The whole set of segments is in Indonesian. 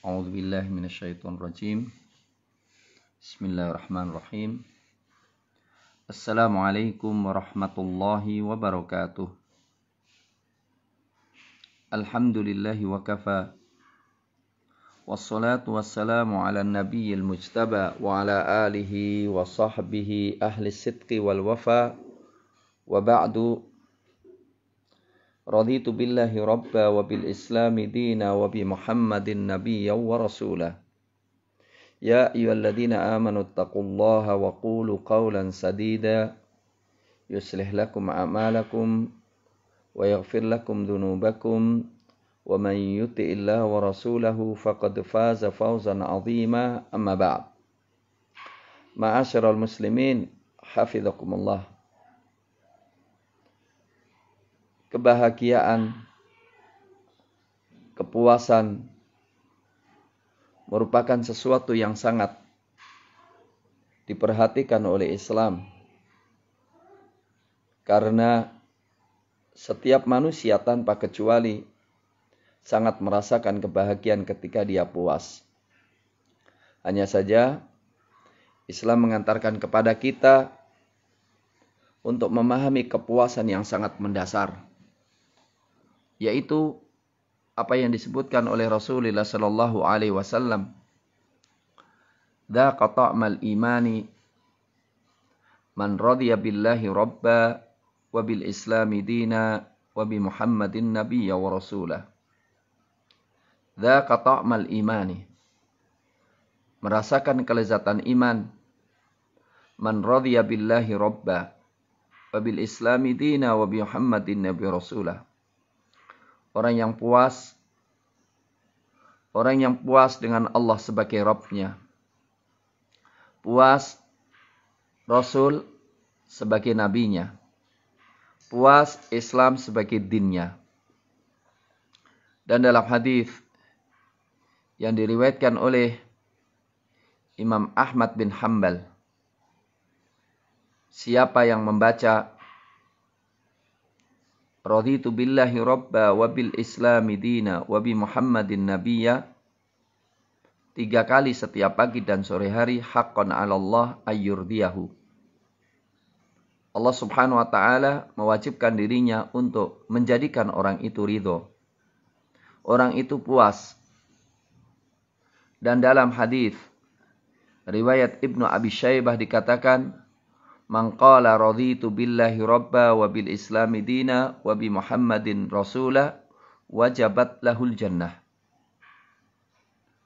A'udzu billahi minasyaitonir rajim. Bismillahirrahmanirrahim. Assalamualaikum warahmatullahi wabarakatuh. Alhamdulillahi wa kafa. Wassalatu wassalamu ala nabiyyil mujtaba wa ala alihi wa sahbihi ahli sidqi wal wafa. Wa ba'du. Raditu billahi rabba wa bil islami dina wa bi Muhammadin nabiyya wa rasulah. Ya ayyuhalladzina amanu taqullaha wa qulu qawlan sadida yuslih lakum a'malakum wa yaghfir lakum dhunubakum wa man yuti'illaha wa rasulahu faqad faza fawzan 'azima amma ba'd. Ma'asyiral muslimin, hafizakumullah. Kebahagiaan, kepuasan merupakan sesuatu yang sangat diperhatikan oleh Islam. Karena setiap manusia tanpa kecuali sangat merasakan kebahagiaan ketika dia puas. Hanya saja Islam mengantarkan kepada kita untuk memahami kepuasan yang sangat mendasar, yaitu apa yang disebutkan oleh Rasulullah sallallahu alaihi wasallam, "Dzaqa ta'mal imani man radiya billahi rabba wa bil islami dina wa bi Muhammadin nabiyya wa rasulah." Dzaqa ta'mal imani, merasakan kelezatan iman, man radiya billahi rabba wa bil islami dina wa bi Muhammadin nabiyya wa rasulah. Orang yang puas dengan Allah sebagai Rabb-Nya. Puas Rasul sebagai Nabi-Nya. Puas Islam sebagai din-Nya. Dan dalam hadis yang diriwayatkan oleh Imam Ahmad bin Hanbal, siapa yang membaca Raditu billahi rabba wa bil islami dina wa bi Muhammadin nabiyya 3 kali setiap pagi dan sore hari, haqqan 'ala Allah ayyurdiyahu. Allah Subhanahu wa taala mewajibkan dirinya untuk menjadikan orang itu ridho. Orang itu puas. Dan dalam hadis riwayat Ibnu Abi Syaibah dikatakan, "Man qala raditu billahi rabba wa bil islami dina wa bi Muhammadin rasula wajabat lahul jannah."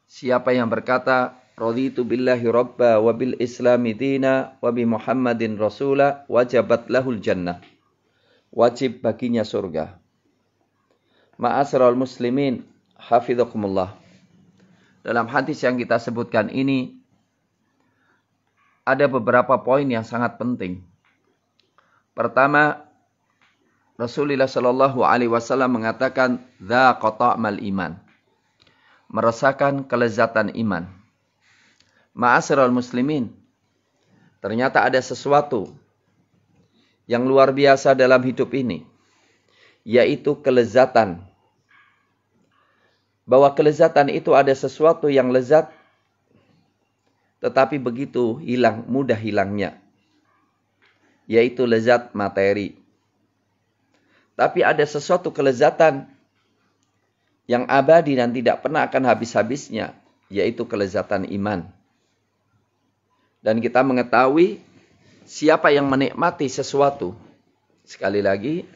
Siapa yang berkata raditu billahi rabba wa bil islami dina wa bi Muhammadin rasula wajabat lahul jannah, wajib baginya surga. Ma'asyiral muslimin, hafizakumullah. Dalam hadis yang kita sebutkan ini ada beberapa poin yang sangat penting. Pertama, Rasulullah Shallallahu Alaihi Wasallam mengatakan, "Dzaqa ta'mal iman", merasakan kelezatan iman. Ma'asyiral muslimin, ternyata ada sesuatu yang luar biasa dalam hidup ini, yaitu kelezatan. Bahwa kelezatan itu ada sesuatu yang lezat, tetapi begitu mudah hilangnya, yaitu lezat materi. Tapi ada sesuatu kelezatan yang abadi dan tidak pernah akan habis-habisnya, yaitu kelezatan iman. Dan kita mengetahui siapa yang menikmati sesuatu. Sekali lagi,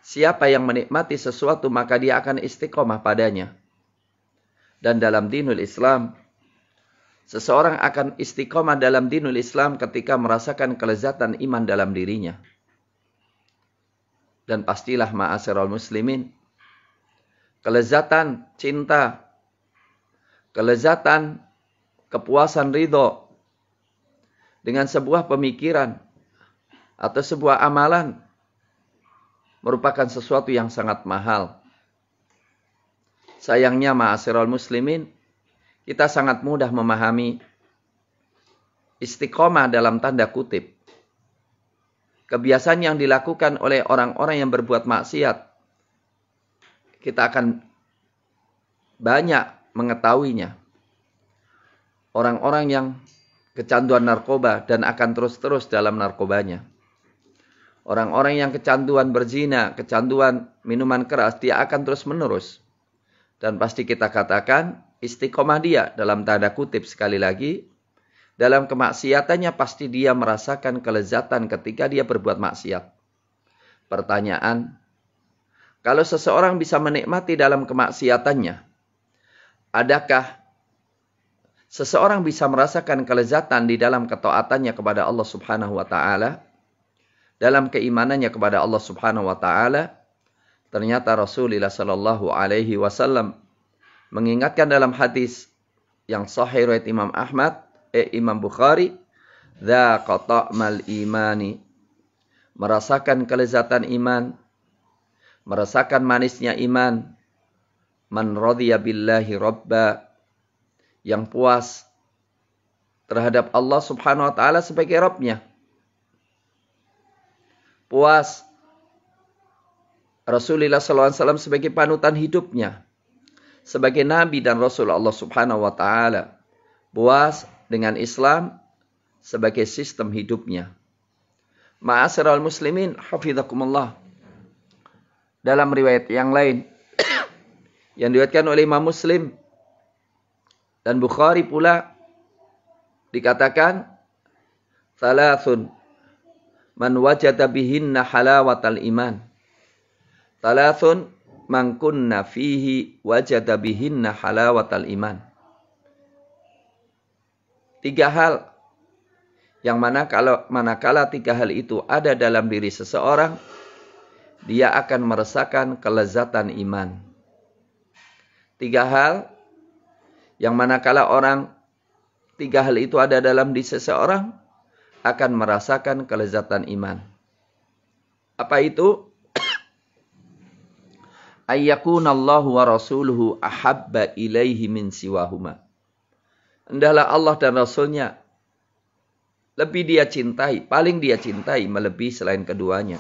siapa yang menikmati sesuatu maka dia akan istiqomah padanya. Dan dalam dinul Islam, seseorang akan istiqomah dalam dinul Islam ketika merasakan kelezatan iman dalam dirinya. Dan pastilah ma'asyiral muslimin, kelezatan cinta, kelezatan kepuasan ridho dengan sebuah pemikiran atau sebuah amalan merupakan sesuatu yang sangat mahal. Sayangnya ma'asyiral muslimin, kita sangat mudah memahami istiqomah dalam tanda kutip. Kebiasaan yang dilakukan oleh orang-orang yang berbuat maksiat, kita akan banyak mengetahuinya. Orang-orang yang kecanduan narkoba dan akan terus-terus dalam narkobanya. Orang-orang yang kecanduan berzina, kecanduan minuman keras, dia akan terus-menerus. Dan pasti kita katakan, istiqomah dia dalam tanda kutip sekali lagi, dalam kemaksiatannya pasti dia merasakan kelezatan ketika dia berbuat maksiat. Pertanyaan, kalau seseorang bisa menikmati dalam kemaksiatannya, adakah seseorang bisa merasakan kelezatan di dalam ketaatannya kepada Allah Subhanahu wa taala, dalam keimanannya kepada Allah Subhanahu wa taala? Ternyata Rasulullah sallallahu alaihi wasallam mengingatkan dalam hadis yang sahih riwayat Imam Bukhari, "Dzaqa ta'mal imani." Merasakan kelezatan iman, merasakan manisnya iman. Man radhiya billahi rabba, yang puas terhadap Allah Subhanahu wa taala sebagai Rabb-Nya. Puas Rasulullah SAW sebagai panutan hidupnya, sebagai Nabi dan Rasul Allah Subhanahu wa taala. Puas dengan Islam sebagai sistem hidupnya. Ma'asyiral muslimin, hafizakumullah. Dalam riwayat yang lain yang diriwayatkan oleh Imam Muslim dan Bukhari pula dikatakan, "Thalathun man wajada bihinna halawatal iman. Thalathun man kunna fihi wajada bihinna halawatal iman." 3 hal yang manakala 3 hal itu ada dalam diri seseorang, dia akan merasakan kelezatan iman. 3 hal yang manakala 3 hal itu ada dalam diri seseorang, akan merasakan kelezatan iman. Apa itu? Ayyakunallahu wa rasuluhu ahabba ilaihi min siwahuma. Hendaklah Allah dan Rasulnya lebih dia cintai, paling dia cintai melebihi selain keduanya.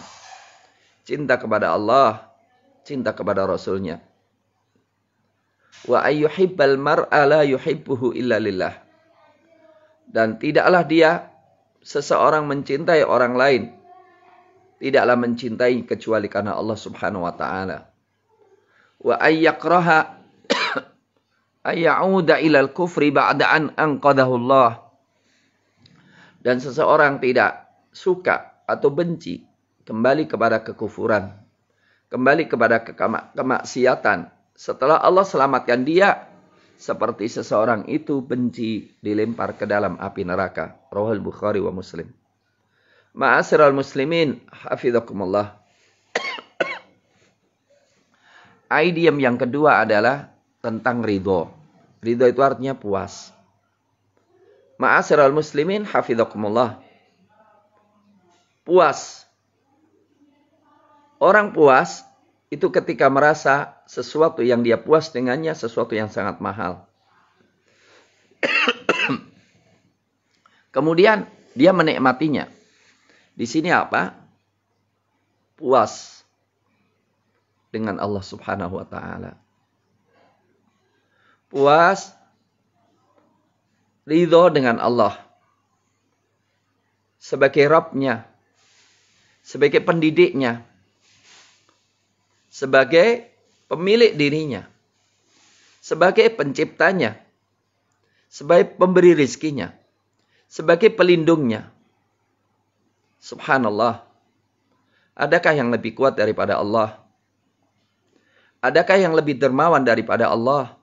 Cinta kepada Allah, cinta kepada Rasulnya. Wa ayyuhibbal mar'a la yuhibbuhu illa lillah. Dan tidaklah seseorang mencintai orang lain, tidaklah mencintai kecuali karena Allah Subhanahu wa taala. Wa ayyakraha ayyauda ilal kufri ba'da an anqadahu Allah. Dan seseorang tidak suka atau benci kembali kepada kekufuran, kembali kepada kemaksiatan setelah Allah selamatkan dia, seperti seseorang itu benci dilempar ke dalam api neraka. Rawahul Bukhari wa Muslim. Ma'asyiral muslimin, hafizakumullah. Idiom yang kedua adalah tentang ridho. Ridho itu artinya puas. Ma'asyiral muslimin, hafizakumullah. Puas. Orang puas itu ketika merasa sesuatu yang dia puas dengannya sesuatu yang sangat mahal. Kemudian dia menikmatinya. Di sini apa? Puas dengan Allah Subhanahu wa taala. Puas, ridho dengan Allah sebagai Rabb-Nya, sebagai pendidiknya, sebagai pemilik dirinya, sebagai penciptanya, sebagai pemberi rizkinya, sebagai pelindungnya. Subhanallah. Adakah yang lebih kuat daripada Allah? Adakah yang lebih dermawan daripada Allah?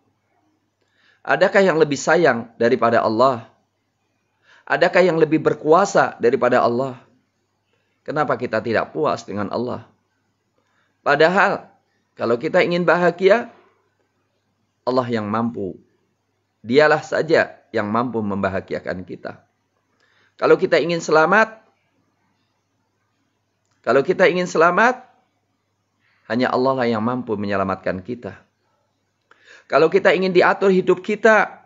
Adakah yang lebih sayang daripada Allah? Adakah yang lebih berkuasa daripada Allah? Kenapa kita tidak puas dengan Allah? Padahal kalau kita ingin bahagia, Allah yang mampu. Dialah saja yang mampu membahagiakan kita. Kalau kita ingin selamat, hanya Allah lah yang mampu menyelamatkan kita. Kalau kita ingin diatur hidup kita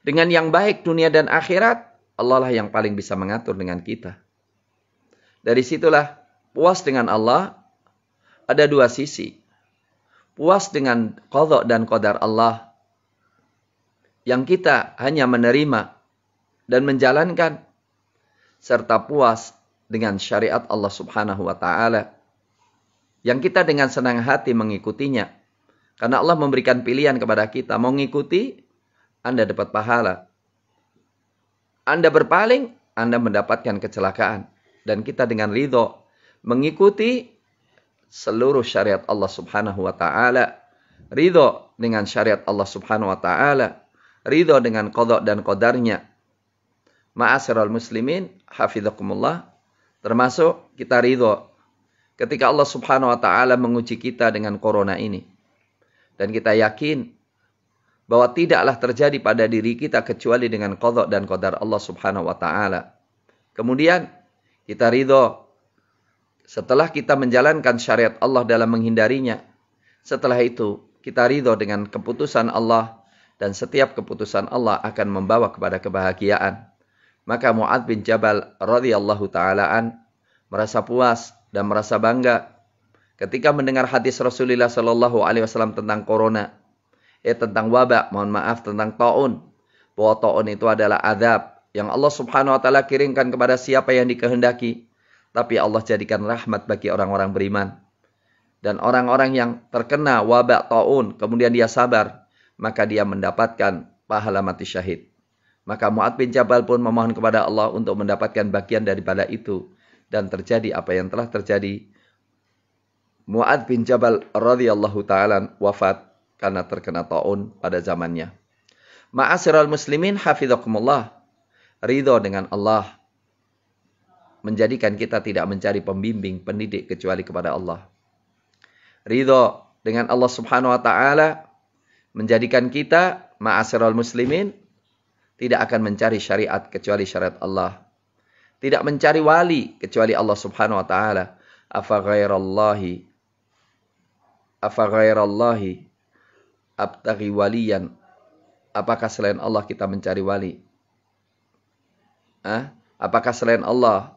dengan yang baik dunia dan akhirat, Allah lah yang paling bisa mengatur dengan kita. Dari situlah puas dengan Allah ada 2 sisi. puas dengan qadha dan qadar Allah, yang kita hanya menerima dan menjalankan, serta puas dengan syariat Allah Subhanahu wa Ta'ala, yang kita dengan senang hati mengikutinya. Karena Allah memberikan pilihan kepada kita, mau ngikuti, Anda dapat pahala. Anda berpaling, Anda mendapatkan kecelakaan. Dan kita dengan ridho mengikuti seluruh syariat Allah Subhanahu wa Ta'ala, ridho dengan syariat Allah Subhanahu wa Ta'ala, ridho dengan qadha dan qadarnya. Ma'asyiral muslimin, hafizakumullah, termasuk kita ridho ketika Allah Subhanahu wa Ta'ala menguji kita dengan corona ini. Dan kita yakin bahwa tidaklah terjadi pada diri kita kecuali dengan qadha dan qadar Allah Subhanahu wa Ta'ala. Kemudian kita ridho setelah kita menjalankan syariat Allah dalam menghindarinya. Setelah itu kita ridho dengan keputusan Allah, dan setiap keputusan Allah akan membawa kepada kebahagiaan. Maka Mu'adz bin Jabal radhiyallahu ta'ala merasa puas dan merasa bangga ketika mendengar hadis Rasulullah sallallahu alaihi wasallam tentang corona, tentang wabak, tentang taun, bahwa taun itu adalah azab yang Allah Subhanahu wa Ta'ala kirimkan kepada siapa yang dikehendaki, tapi Allah jadikan rahmat bagi orang-orang beriman. Dan orang-orang yang terkena wabak taun kemudian dia sabar, maka dia mendapatkan pahala mati syahid. Maka Mu'adz bin Jabal pun memohon kepada Allah untuk mendapatkan bagian daripada itu, dan terjadi apa yang telah terjadi. Mu'adz bin Jabal radhiyallahu ta'ala wafat karena terkena taun pada zamannya. Ma'asyiral muslimin, hafizakumullah, ridho dengan Allah menjadikan kita tidak mencari pembimbing, pendidik kecuali kepada Allah. Ridho dengan Allah Subhanahu wa Ta'ala menjadikan kita, ma'asyiral muslimin, tidak akan mencari syariat kecuali syariat Allah. Tidak mencari wali kecuali Allah Subhanahu wa Ta'ala. Afa ghairallahi abtaghi waliyan. Apakah selain Allah kita mencari wali? Apakah selain Allah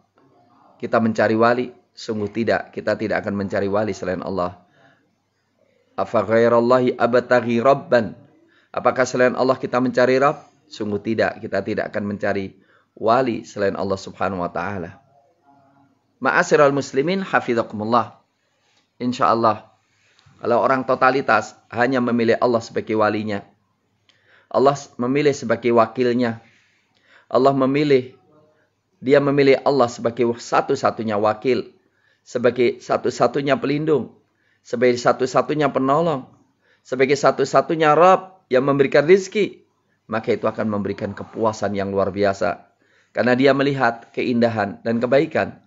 kita mencari wali? Sungguh tidak. Kita tidak akan mencari wali selain Allah. Afa ghairallahi abtaghi rabban. Apakah selain Allah kita mencari Rabb? Sungguh tidak. Kita tidak akan mencari wali selain Allah Subhanahu wa Ta'ala. Ma'asyiral muslimin, hafizakumullah. Insyaallah, kalau orang totalitas hanya memilih Allah sebagai walinya, Allah memilih sebagai wakilnya, dia memilih Allah sebagai satu-satunya wakil, sebagai satu-satunya pelindung, sebagai satu-satunya penolong, sebagai satu-satunya Rabb yang memberikan rizki, maka itu akan memberikan kepuasan yang luar biasa. Karena dia melihat keindahan dan kebaikan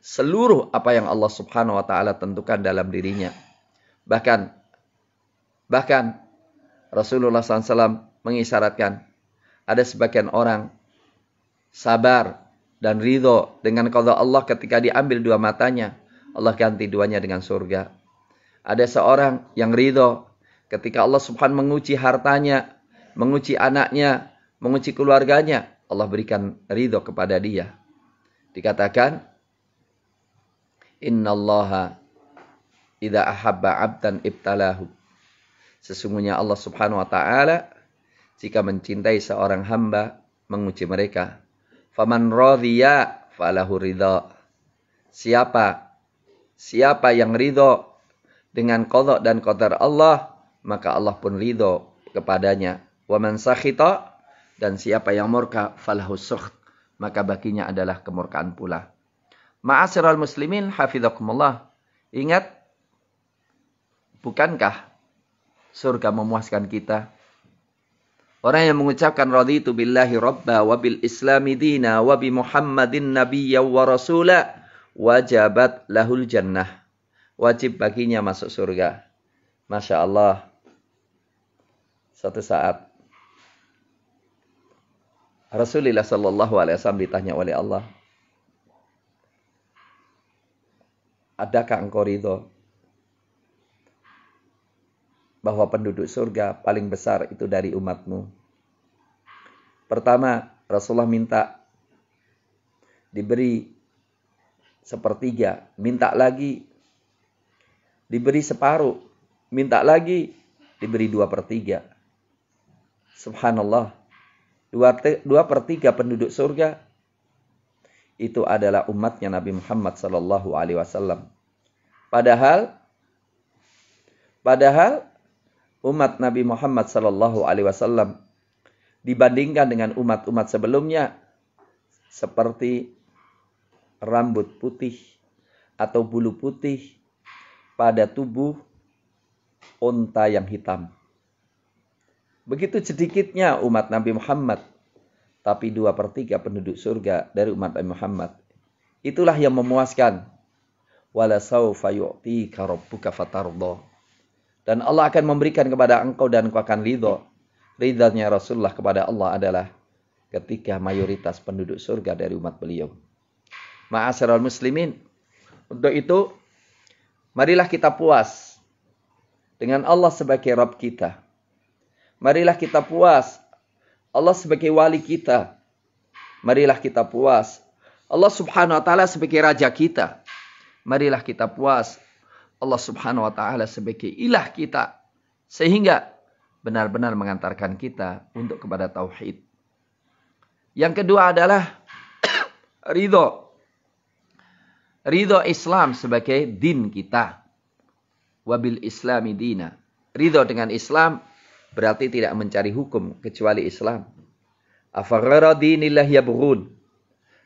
seluruh apa yang Allah Subhanahu wa Ta'ala tentukan dalam dirinya. Bahkan Rasulullah SAW mengisyaratkan ada sebagian orang sabar dan ridho dengan qadha Allah ketika diambil dua matanya, Allah ganti duanya dengan surga. Ada seorang yang ridho ketika Allah Subhanahu menguji hartanya, menguji anaknya, menguji keluarganya, Allah berikan ridho kepada dia. Dikatakan, innallaha idza ahabba 'abdan ibtalahu. Sesungguhnya Allah Subhanahu wa Ta'ala jika mencintai seorang hamba, menguji mereka. Faman radhiya falahu ridha. Siapa yang ridho dengan qadha dan qadar Allah, maka Allah pun ridho kepadanya. Wa man sakhita, dan siapa yang murka, falahu sukht, maka baginya adalah kemurkaan pula. Ma'asyiral muslimin, hafizakumullah. Ingat, bukankah surga memuaskan kita? Orang yang mengucapkan raditu billahi rabba wa bil islami dina wa bi muhammadin nabiyya wa rasula, wajabat lahul jannah. Wajib baginya masuk surga. Masya Allah. Suatu saat Rasulullah sallallahu alaihi wasallam ditanya oleh Allah, adakah engkau ridho bahwa penduduk surga paling besar itu dari umatmu? Pertama, Rasulullah minta diberi sepertiga, minta lagi diberi separuh. minta lagi, diberi 2/3. Subhanallah. 2/3 penduduk surga itu adalah umatnya Nabi Muhammad sallallahu alaihi wasallam. Padahal umat Nabi Muhammad sallallahu alaihi wasallam dibandingkan dengan umat-umat sebelumnya seperti rambut putih atau bulu putih pada tubuh unta yang hitam. Begitu sedikitnya umat Nabi Muhammad, tapi 2/3 penduduk surga dari umat Nabi Muhammad. Itulah yang memuaskan. Wala saufa yu'tika rabbuka fatardha. Dan Allah akan memberikan kepada engkau dan engkau akan ridha. Ridhanya Rasulullah kepada Allah adalah ketika mayoritas penduduk surga dari umat beliau. Ma'asyiral muslimin, untuk itu marilah kita puas dengan Allah sebagai Rabb kita. Marilah kita puas Allah sebagai wali kita. Marilah kita puas Allah subhanahu wa ta'ala sebagai raja kita. Marilah kita puas Allah subhanahu wa ta'ala sebagai ilah kita. Sehingga benar-benar mengantarkan kita untuk kepada tauhid. Yang kedua adalah ridho. Ridho Islam sebagai din kita. Wabil islami dina. Ridho dengan Islam berarti tidak mencari hukum kecuali Islam. Afaghara dinillah yabghun.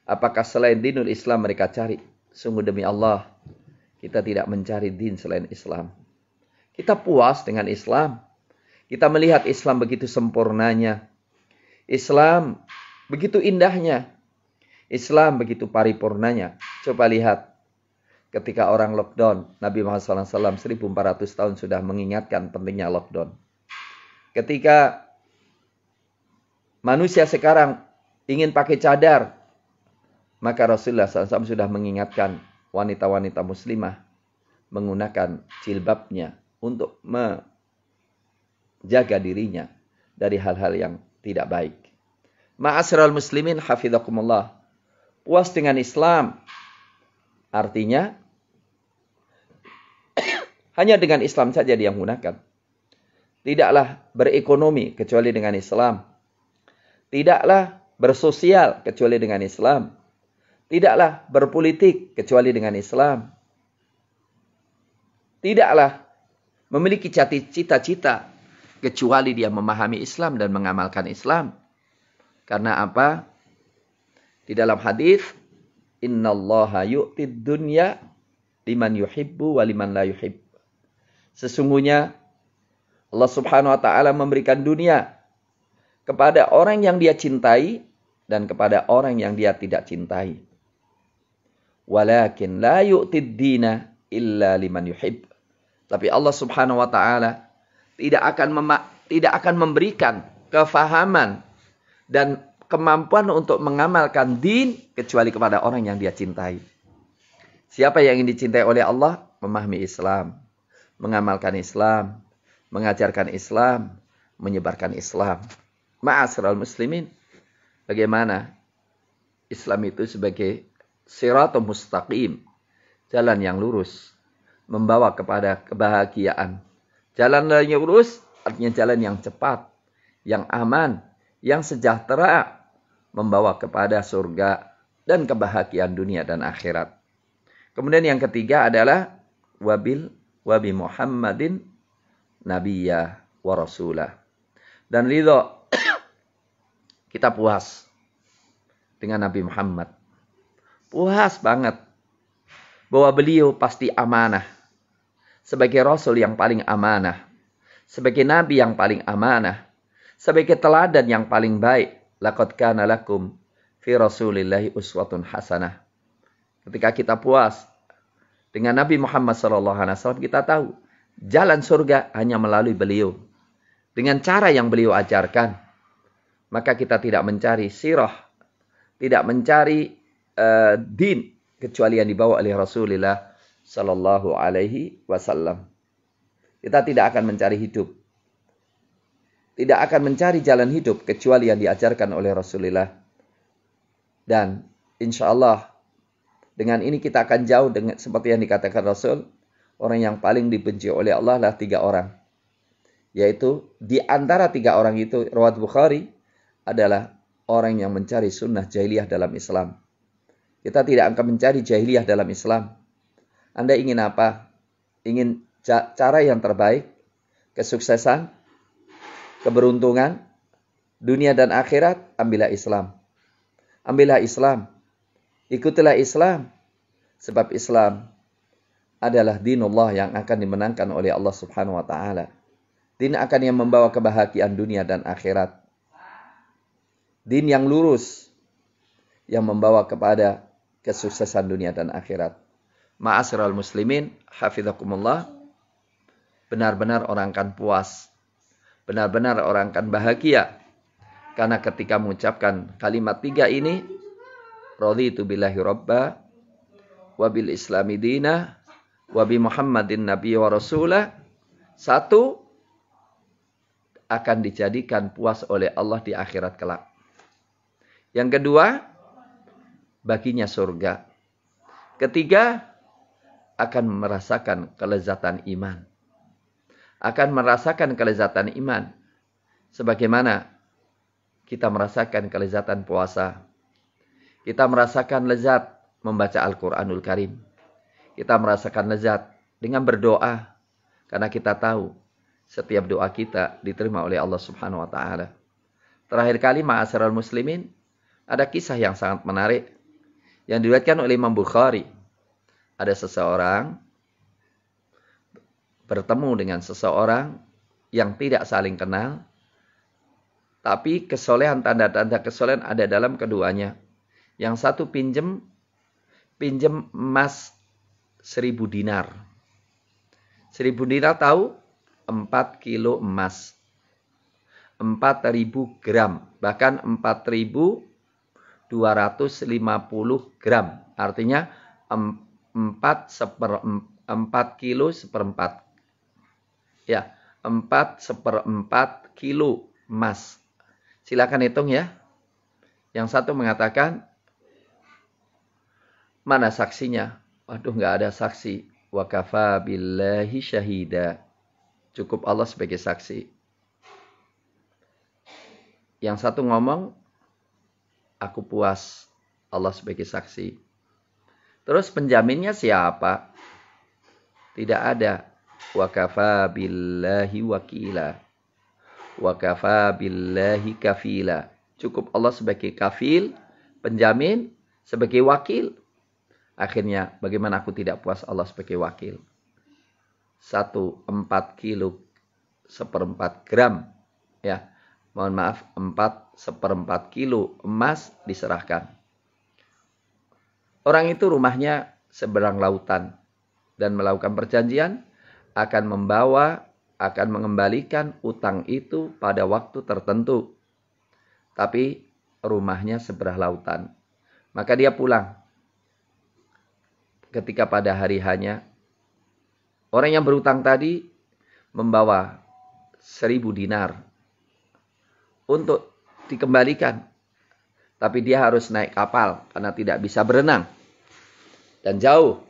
Apakah selain dinul Islam mereka cari? Sungguh demi Allah, kita tidak mencari din selain Islam. Kita puas dengan Islam. Kita melihat Islam begitu sempurnanya. Islam begitu indahnya. Islam begitu paripurnanya. Coba lihat. Ketika orang lockdown, Nabi Muhammad SAW 1400 tahun sudah mengingatkan pentingnya lockdown. Ketika manusia sekarang ingin pakai cadar, maka Rasulullah SAW sudah mengingatkan wanita-wanita muslimah menggunakan jilbabnya untuk menjaga dirinya dari hal-hal yang tidak baik. Ma'asyiral muslimin hafizakumullah. Puas dengan Islam artinya hanya dengan Islam saja dia menggunakan. Tidaklah berekonomi kecuali dengan Islam. Tidaklah bersosial kecuali dengan Islam. Tidaklah berpolitik kecuali dengan Islam. Tidaklah memiliki cita-cita kecuali dia memahami Islam dan mengamalkan Islam. Karena apa? Di dalam hadis, innallaha yu'tid dunya liman yuhibbu wa liman la yuhib. Sesungguhnya Allah subhanahu wa ta'ala memberikan dunia kepada orang yang dia cintai dan kepada orang yang dia tidak cintai. Walakin la yu'tid dina illa liman yuhib. Tapi Allah subhanahu wa ta'ala tidak akan memberikan kefahaman dan kemampuan untuk mengamalkan din kecuali kepada orang yang dia cintai. Siapa yang ingin dicintai oleh Allah? Memahami Islam, mengamalkan Islam, mengajarkan Islam, menyebarkan Islam. Ma'asyiral muslimin, bagaimana Islam itu sebagai siratul mustaqim, jalan yang lurus, membawa kepada kebahagiaan. Jalan yang lurus artinya jalan yang cepat, yang aman, yang sejahtera, membawa kepada surga dan kebahagiaan dunia dan akhirat. Kemudian yang ketiga adalah wabi Muhammadin nabiyya wa rasulah. Dan ridho, kita puas dengan Nabi Muhammad. Puas banget bahwa beliau pasti amanah. Sebagai Rasul yang paling amanah. Sebagai Nabi yang paling amanah. Sebagai teladan yang paling baik. Laqad kana lakum fi Rasulillahi uswatun hasanah. Ketika kita puas dengan Nabi Muhammad SAW, kita tahu jalan surga hanya melalui beliau. Dengan cara yang beliau ajarkan. Maka kita tidak mencari sirah. Tidak mencari din kecuali yang dibawa oleh Rasulullah sallallahu alaihi wasallam. Kita tidak akan mencari hidup. Tidak akan mencari jalan hidup kecuali yang diajarkan oleh Rasulullah. Dan insya Allah dengan ini kita akan jauh dengan seperti yang dikatakan Rasul, orang yang paling dibenci oleh Allah adalah 3 orang. Yaitu di antara 3 orang itu, riwayat Bukhari, adalah orang yang mencari sunnah jahiliyah dalam Islam. Kita tidak akan mencari jahiliyah dalam Islam. Anda ingin apa? Ingin cara yang terbaik, kesuksesan, keberuntungan, dunia dan akhirat, ambillah Islam. Ambillah Islam. Ikutilah Islam. Sebab Islam adalah dinullah yang akan dimenangkan oleh Allah Subhanahu wa Ta'ala. Din akan yang membawa kebahagiaan dunia dan akhirat. Din yang lurus yang membawa kepada kesuksesan dunia dan akhirat. Ma'asyiral muslimin, hafizakumullah. Benar-benar orang akan puas. Benar-benar orang akan bahagia. Karena ketika mengucapkan kalimat 3 ini, raditu billahi rabba, wa bil islami dina, wa bi muhammadin nabiy wa rasulah. 1, akan dijadikan puas oleh Allah di akhirat kelak. Yang kedua, baginya surga. Ketiga, akan merasakan kelezatan iman. Akan merasakan kelezatan iman. Sebagaimana kita merasakan kelezatan puasa. Kita merasakan lezat membaca Al-Quranul Karim. Kita merasakan lezat dengan berdoa. Karena kita tahu setiap doa kita diterima oleh Allah Subhanahu wa Ta'ala. Terakhir kali, ma'asyiral muslimin, ada kisah yang sangat menarik yang diriwayatkan oleh Imam Bukhari. Ada seseorang bertemu dengan seseorang yang tidak saling kenal, tapi kesolehan, tanda-tanda kesolehan ada dalam keduanya. Yang satu pinjem emas 1000 dinar. 1000 dinar tahu? 4 kilo emas. 4.000 gram. Bahkan 4.250 gram. Artinya 4 kilo seperempat. Ya, 4/4 kilo emas. Silakan hitung ya. Yang satu mengatakan, mana saksinya? Waduh, nggak ada saksi. Wa kafa billahi syahida. Cukup Allah sebagai saksi. Yang satu ngomong, aku puas. Allah sebagai saksi. Terus penjaminnya siapa? Tidak ada. Wa kafa billahi wakila. Wa kafa billahi kafila. Cukup Allah sebagai kafil, penjamin, sebagai wakil. Akhirnya, bagaimana aku tidak puas Allah sebagai wakil? 4 kilo seperempat gram. Ya, mohon maaf, 4/4 kilo emas diserahkan. Orang itu rumahnya seberang lautan. Dan melakukan perjanjian akan mengembalikan utang itu pada waktu tertentu. Tapi rumahnya seberang lautan. Maka dia pulang. Ketika pada hari hanya, orang yang berutang tadi membawa 1000 dinar untuk dikembalikan. Tapi dia harus naik kapal karena tidak bisa berenang. Dan jauh.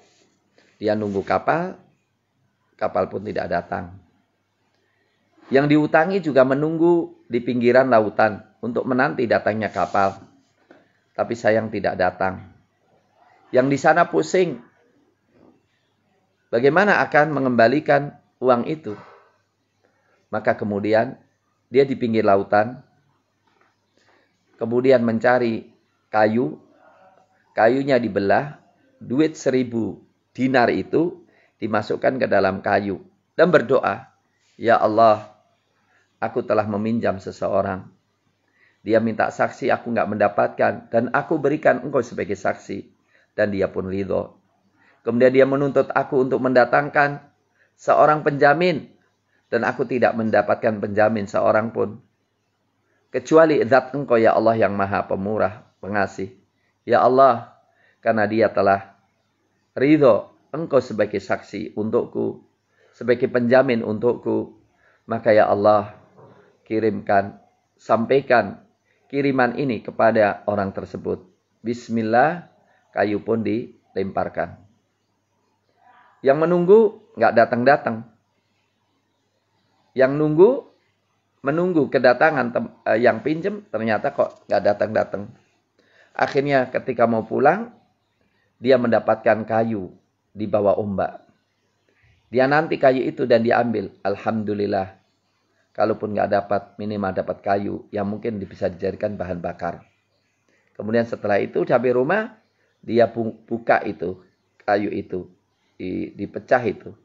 Dia nunggu kapal pun tidak datang. Yang diutangi juga menunggu di pinggiran lautan untuk menanti datangnya kapal. Tapi sayang tidak datang. Yang di sana pusing. Bagaimana akan mengembalikan uang itu? Maka kemudian dia di pinggir lautan. Kemudian mencari kayu. Kayunya dibelah. Duit 1000 dinar itu dimasukkan ke dalam kayu. Dan berdoa. Ya Allah, aku telah meminjam seseorang. Dia minta saksi, aku nggak mendapatkan. Dan aku berikan engkau sebagai saksi. Dan dia pun ridho. Kemudian dia menuntut aku untuk mendatangkan seorang penjamin. Dan aku tidak mendapatkan penjamin seorang pun. Kecuali zat engkau ya Allah yang maha pemurah, pengasih. Ya Allah, karena dia telah ridho engkau sebagai saksi untukku. Sebagai penjamin untukku. Maka ya Allah, sampaikan kiriman ini kepada orang tersebut. Bismillah, kayu pun dilemparkan. Yang menunggu nggak datang-datang. Yang menunggu kedatangan yang pinjam ternyata kok nggak datang-datang. Akhirnya ketika mau pulang, dia mendapatkan kayu di bawah ombak. Dia nanti kayu itu dan diambil. Alhamdulillah. Kalaupun nggak dapat, minimal dapat kayu yang mungkin bisa dijadikan bahan bakar. Kemudian setelah itu sampai rumah, dia buka itu, kayu itu, dipecah itu.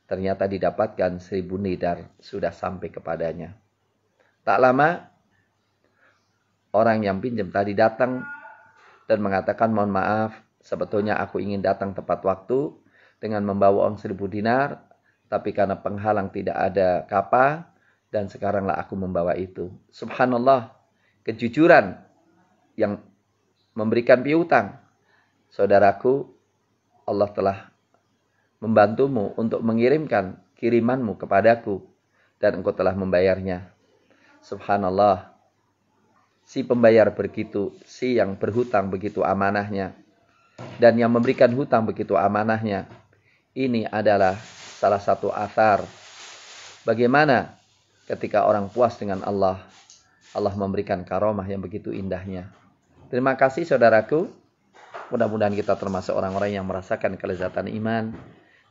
Ternyata didapatkan 1000 nidar sudah sampai kepadanya. Tak lama, orang yang pinjam tadi datang dan mengatakan, mohon maaf, sebetulnya aku ingin datang tepat waktu dengan membawa uang 1000 dinar, tapi karena penghalang tidak ada kapal, dan sekaranglah aku membawa itu. Subhanallah, kejujuran yang memberikan piutang. Saudaraku, Allah telah membantumu untuk mengirimkan kirimanmu kepadaku, dan engkau telah membayarnya. Subhanallah, si pembayar begitu, si yang berhutang begitu amanahnya, dan yang memberikan hutang begitu amanahnya. Ini adalah salah satu athar bagaimana ketika orang puas dengan Allah, Allah memberikan karomah yang begitu indahnya. Terima kasih saudaraku. Mudah-mudahan kita termasuk orang-orang yang merasakan kelezatan iman,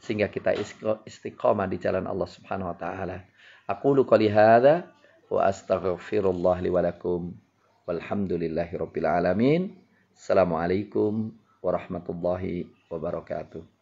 sehingga kita istiqamah di jalan Allah Subhanahu wa taala. Aqulu qouli hadza wa astaghfirullah li wa lakum. Walhamdulillahirabbil alamin. Assalamualaikum warahmatullahi wabarakatuh.